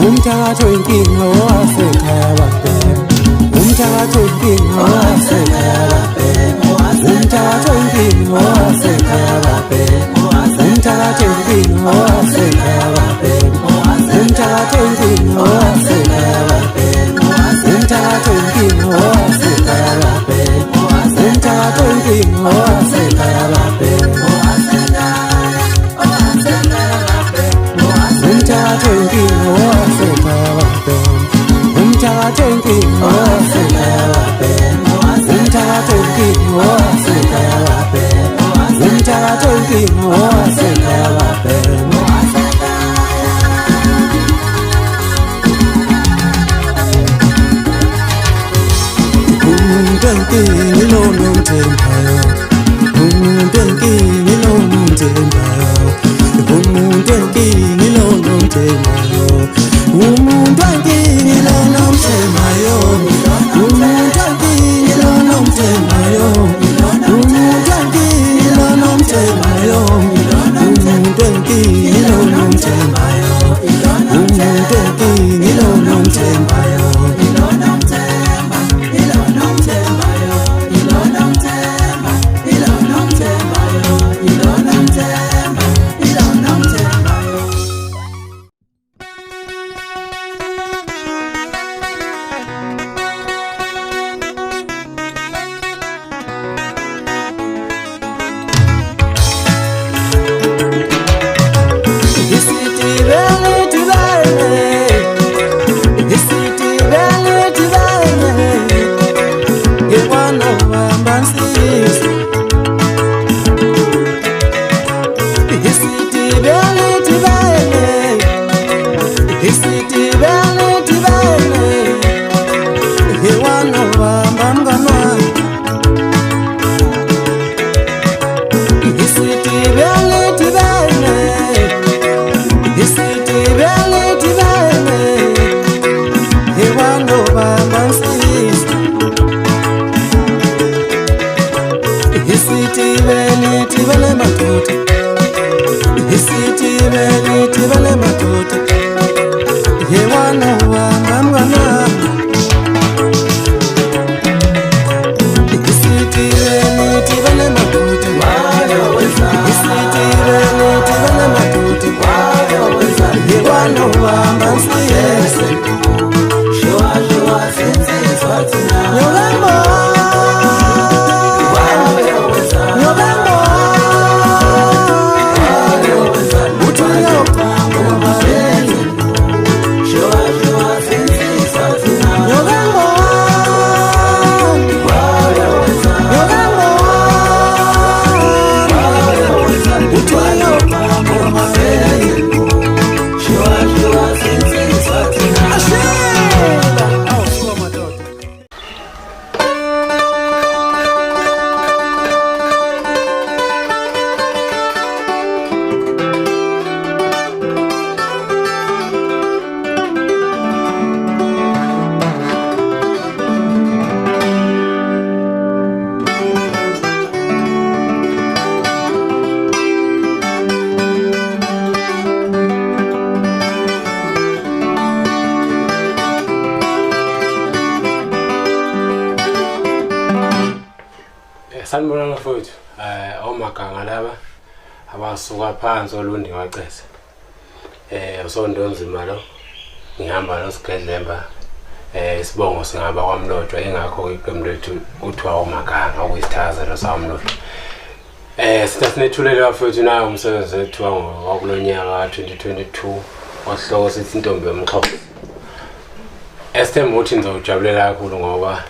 umthakathi oyinkinga owasekhaya babhema umthakathi oyinkinga owasekhaya babhema umthakathi oyinkinga owasekhaya babhema umthakathi oyinkinga owasekhaya babhema umthakathi oyinkinga owasekhaya babhema umthakathi oyinkinga owasekhaya babhema umthakathi oyinkinga owasekhaya babhema umthakathi oyinkinga owasekhaya babhema umthakathi oyinkinga owasekhaya babhema umthakathi oyinkinga owasekhaya babhema umthakathi oyinkinga owasekhaya babhema umuntu oyinkinga lo nomthembayo umuntu oyinkinga lo nomthembayo umuntu oyinkinga lo nomthembayo umuntu oyinkinga lo nomthembayo umuntu oyinkinga lo nomthembayo umuntu oyinkinga lo nomthembayo umuntu oyinkinga lo nomthembayo umuntu oyinkinga lo nomthembayo Sanibona mfowethu, omaganga laba abasuka phansi olundi wacesa. Usonto nzima lo. Ngihamba lo sigedlemba. Isibongo singaba kwamlotshwa ingakho iqembu lethu kuthiwa omaganga okuyisithaza lo samlotshwa. Sinethulele bafowethu nayo umsebenzi wethu wakulonyaka 2022 osihloko sithi intombi yoMxhosa. Esithemba ukuthi nizowujabulela kakhulu ngoba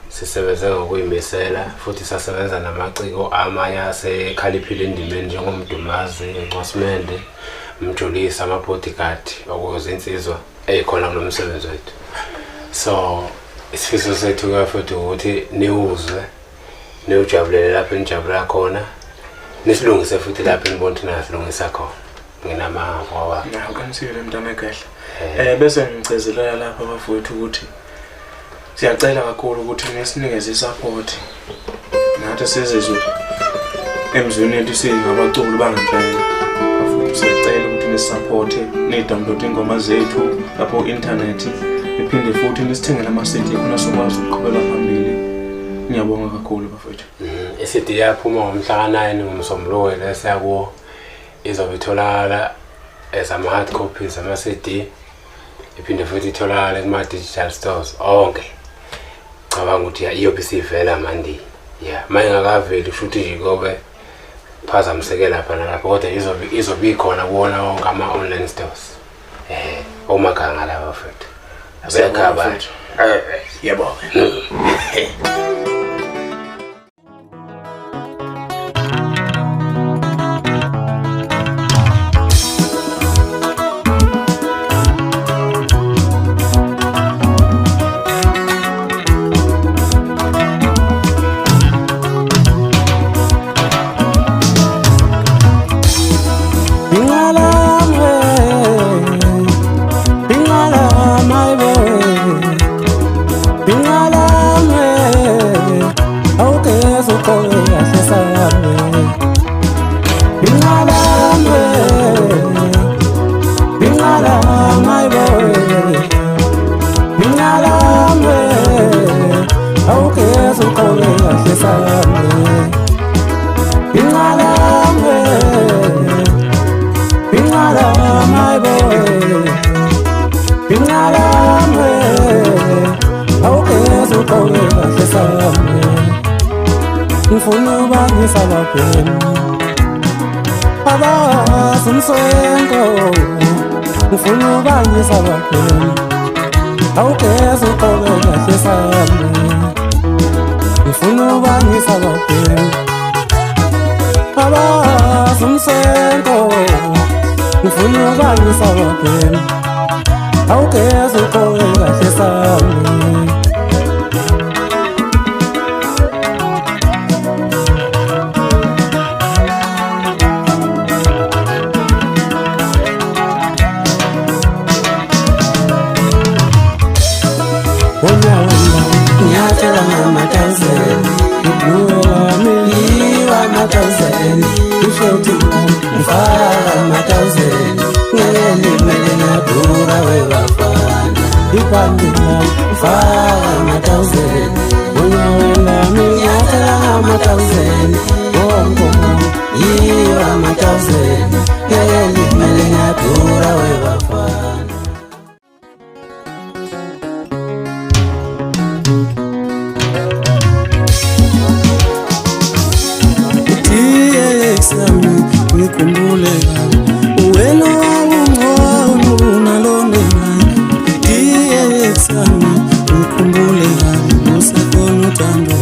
sisebenze ngokuyimisela futhi sasebenza namaciko amanye asekhaliphile endimeni njengomdumazi, Ncwasimende, Mjolisi, amabhodigadi okuze insizwa eyikhona kulo msebenzi wethu. So isifiso sethu futhi ukuthi niwuzwe niwujabulele lapho enijabula khona nisilungise futhi lapho enibona ukuthi nasilungisa khona. Nginamava wa. Ngikanisile mntana egahle. Bese ngicezelela lapha bafowethu ukuthi siyacela kakhulu ukuthi nisinikeze support nathi sizizwe emzweni yethu singabaculi bangempela siyacela ukuthi nisupporte, ni-download ingoma zethu lapho internet, niphinde futhi nisithengele ama-CD khona sokwazi ukuqhubela phambili. Ngiyabonga kakhulu bafethu. I-CD yaphuma ngomhla ka-9 ngoMsombuluko lesakuwo izobe itholakala as ama-hard copies ama-CD, iphinde futhi itholakala kuma-digital stores onke. Cabanga ukuthi iyobe isivela manje. Mayingakaveli kushuthi nje kobe phazamiseke lapha nalapho, kodwa izobe ikhona kuwona wonke ama-online stores. Omaganga laba futhi. Abekhaba. Yebo. Ngifuna ubangisa ababhemi abazi umswenko, ngifuna ubangisa ababhemi awugeza uqobe kahle sami, ngifuna ubangisa ababhemi abazi umswenko, ngifuna ubangisa ababhemi awugeza uqobe kahle sami. Ngiyatshela ngama-thousand, ngibuyela miliwa ama-thousand, kushothi ngifaka ama-thousand, ngeke limele nadura webafana, ibandila ngifaka ama-thousand, unyaweni ngiyatshela ngama-thousand, ngomgomo yiwa ama-thousand, ngeke limele nadura webafana. Ngikhumbule wena wawungcono nalona DXami, ngikhumbule usekhona uthando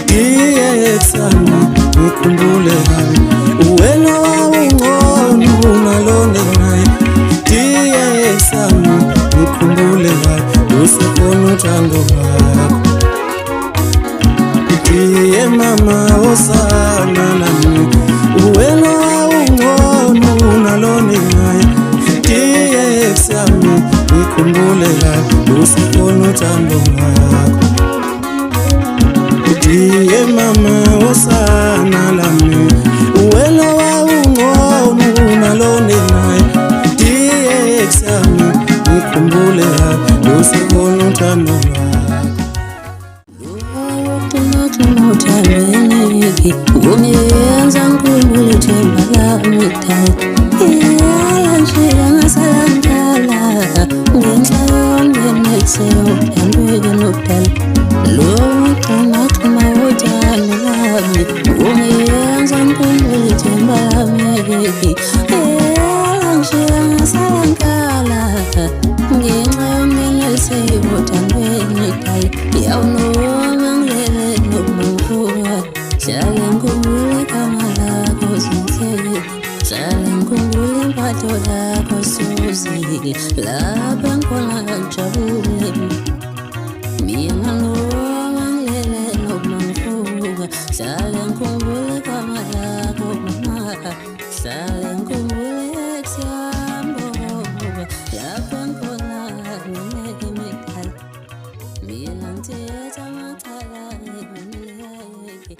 DXami, ngikhumbule wena wawungcono nalona DXami, ngikhumbule usekhona uthando mama osana nami wena ungcono nalona DXami, ngikhumbule usekhona uthando lwakho mama osana nami wena ungcono nalona DXami, ngikhumbule usekhona uthando lwakho. Umiyenza nkulu themba lami ekhaya nje angasalangala ngenxa yongeneseyo yantweke nokudala lo xhuma utshani lami umiyenza nkulu themba lami ekhaya nje angasalangala ngenxa yongeneseyo yantweke nokudala yawunoma ngilele nokukhula Sale ngikhumbule igama lakho Zinhle, sale ngikhumbule impatho lakho Suzi, lapha ngikhona ngijabule. Mina noma ngilele noma ngivuka, sale ngikhumbule igama lakho mama, sale ngikhumbule ex yami lapha ngikhona ngimeke imikhala. Mina ngithetha amathala ngithi